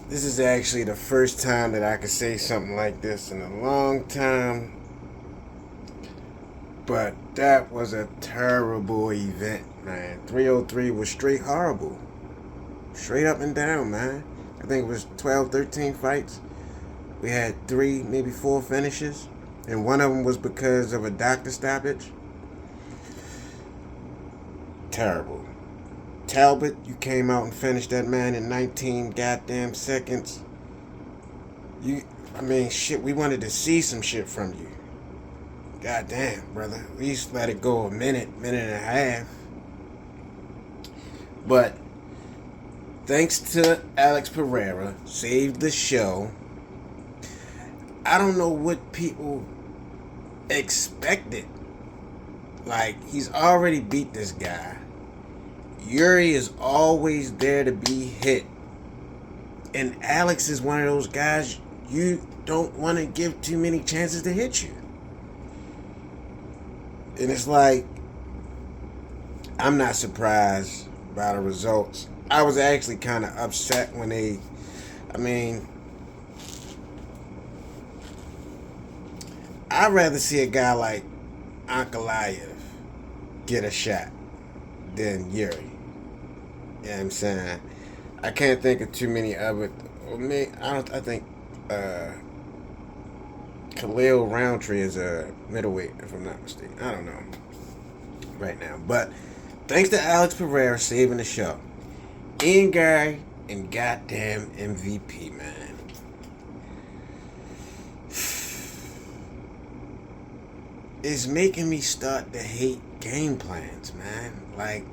This is actually the first time that I could say something like this in a long time. But that was a terrible event, man. 303 was straight horrible. Straight up and down, man. I think it was 12, 13 fights. We had 3, maybe 4 finishes. And one of them was because of a doctor stoppage. Terrible. Talbot, you came out and finished that man in 19 goddamn seconds. Shit, we wanted to see some shit from you. Goddamn, brother. At least let it go a minute, minute and a half. But thanks to Alex Pereira, saved the show. I don't know what people expected. Like, he's already beat this guy. JIRI is always there to be hit. And Alex is one of those guys you don't want to give too many chances to hit you. And it's like, I'm not surprised by the results. I was actually kind of upset when I'd rather see a guy like Ankalaev get a shot than JIRI. You know what I'm saying? I can't think of too many of it. I think Khalil Roundtree is a middleweight, if I'm not mistaken. I don't know right now. But thanks to Alex Pereira saving the show. Ian Gary and goddamn MVP, man. It's making me start to hate game plans, man. Like,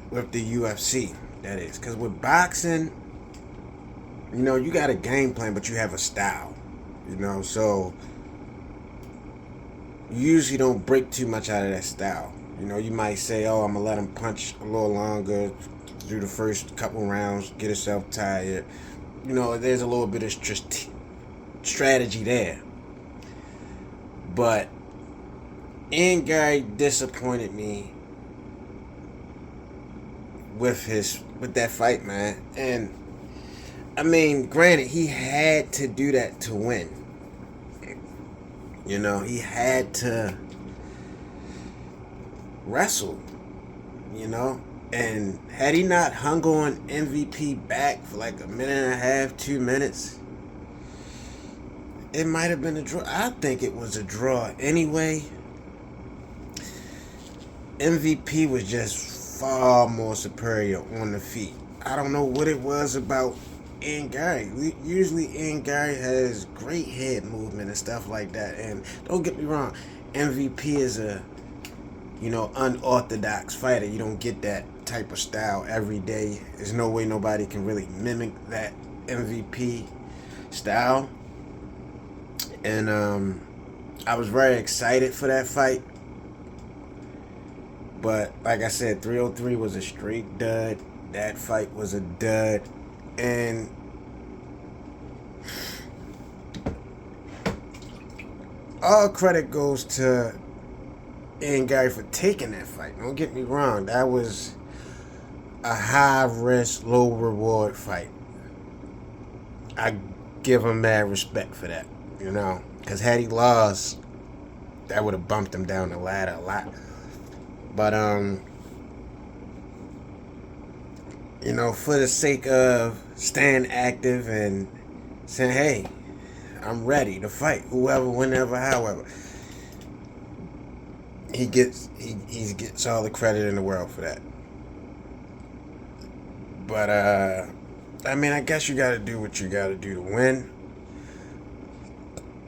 with the UFC, that is. Because with boxing, you got a game plan, but you have a style. So you usually don't break too much out of that style. You might say, oh, I'm going to let him punch a little longer, do the first couple rounds, get himself tired. There's a little bit of strategy there. But Ian Gary disappointed me with that fight, man. And granted, he had to do that to win. He had to wrestle. And had he not hung on MVP back for like a minute and a half, 2 minutes, it might have been a draw. I think it was a draw anyway. MVP was just far more superior on the feet. I don't know what it was about Ian Gary. Usually Ian Gary has great head movement and stuff like that. And don't get me wrong, MVP is a unorthodox fighter. You don't get that type of style every day. There's no way nobody can really mimic that MVP style. And I was very excited for that fight. But like I said, 303 was a straight dud. That fight was a dud. And all credit goes to Ian Gary for taking that fight. Don't get me wrong. That was a high risk, low reward fight. I give him mad respect for that. Because had he lost, that would have bumped him down the ladder a lot. But, for the sake of staying active and saying, hey, I'm ready to fight, whoever, whenever, however, he gets all the credit in the world for that. But, I guess you got to do what you got to do to win.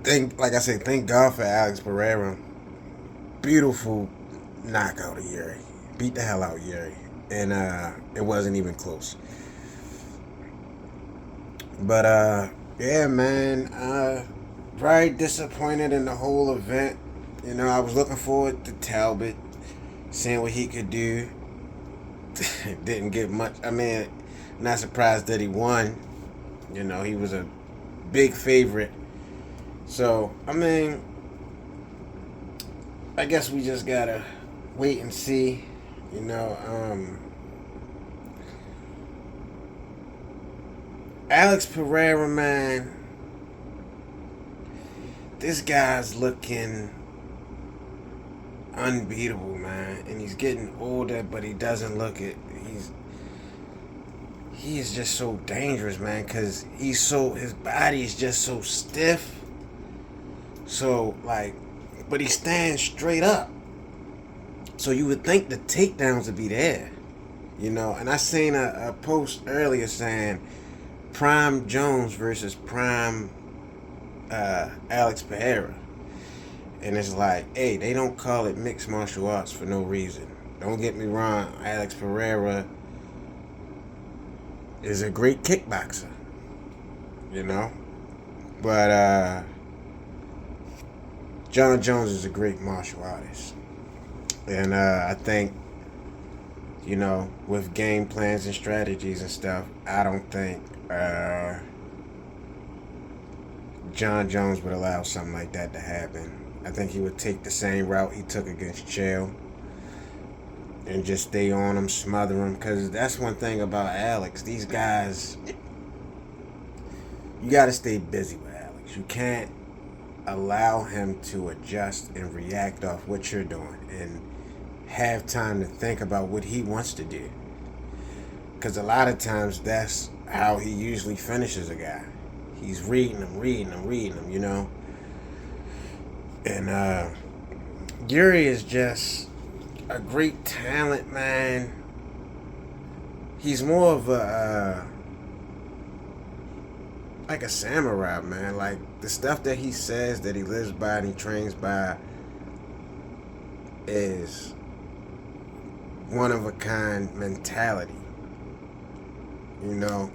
Thank God for Alex Pereira. Beautiful knockout of JIRI. Beat the hell out of JIRI. And it wasn't even close. But yeah, man, very disappointed in the whole event. I was looking forward to Talbot, seeing what he could do. Didn't get much. Not surprised that he won. He was a big favorite. So, I guess we just gotta wait and see. Alex Pereira, man, this guy's looking unbeatable, man. And he's getting older, but he doesn't look it. He is just so dangerous, man, because his body is just so stiff. So, like, but he stands straight up. So you would think the takedowns would be there, you know. And I seen a post earlier saying Prime Jones versus Prime Alex Pereira. And it's like, hey, they don't call it mixed martial arts for no reason. Don't get me wrong, Alex Pereira is a great kickboxer, you know. But John Jones is a great martial artist. And I think, you know, with game plans and strategies and stuff, I don't think John Jones would allow something like that to happen. I think he would take the same route he took against Chael and just stay on him, smother him. Because that's one thing about Alex. These guys, you got to stay busy with Alex. You can't allow him to adjust and react off what you're doing and have time to think about what he wants to do. Because a lot of times that's how he usually finishes a guy. He's reading him, you know. And JIRI is just a great talent, man. He's more of a like a samurai, man. Like the stuff that he says that he lives by and he trains by is one of a kind mentality, you know.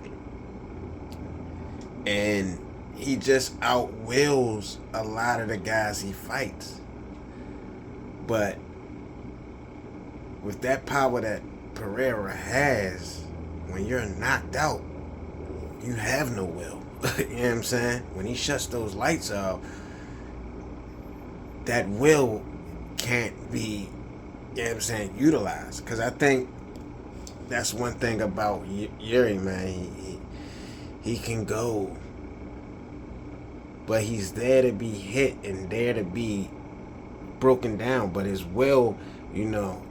And he just outwills a lot of the guys he fights. But with that power that Pereira has, when you're knocked out, you have no will. You know what I'm saying? When he shuts those lights off, that will can't be, you know what I'm saying, utilized. Because I think that's one thing about JIRI, man. He can go, but he's there to be hit and there to be broken down. But his will, you know,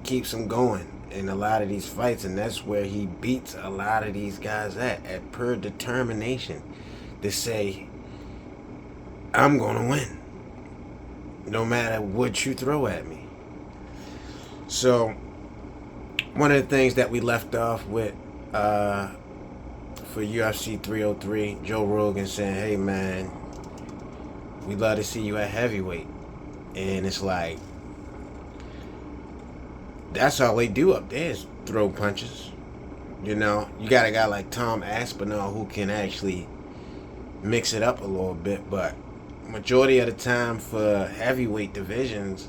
keeps him going in a lot of these fights, and that's where he beats a lot of these guys at pure determination to say, I'm gonna win no matter what you throw at me. So one of the things that we left off with for UFC 303, Joe Rogan saying, hey man, we'd love to see you at heavyweight. And it's like, that's all they do up there is throw punches. You know, you got a guy like Tom Aspinall who can actually mix it up a little bit, but majority of the time for heavyweight divisions,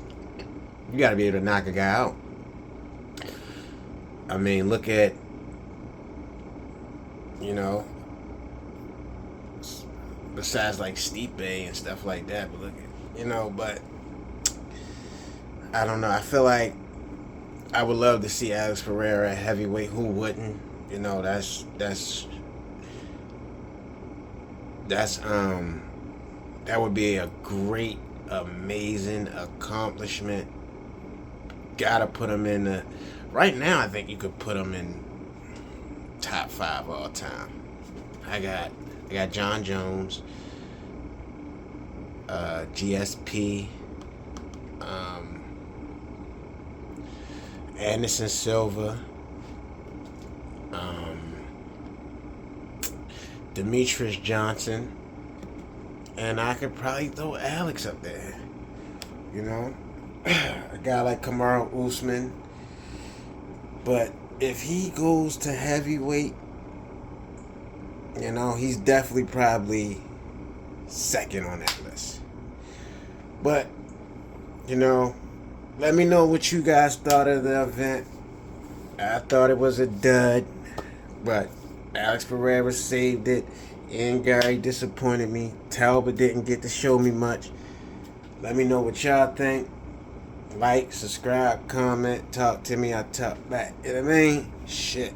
you got to be able to knock a guy out. I mean, look at, you know, besides like Stipe and stuff like that, but look at, you know, but I don't know. I feel like I would love to see Alex Pereira at heavyweight. Who wouldn't? You know, that's that would be a great, amazing accomplishment. Gotta put him in the, right now I think you could put him in top 5 all time. I got John Jones, GSP, Anderson Silva, Demetrius Johnson, and I could probably throw Alex up there. You know, a guy like Kamaru Usman. But if he goes to heavyweight, you know, he's definitely probably second on that list. But, you know, let me know what you guys thought of the event. I thought it was a dud, but Alex Pereira saved it. And Gary disappointed me. Talbot didn't get to show me much. Let me know what y'all think. Like, subscribe, comment, talk to me. I talk back. You know what I mean? Shit.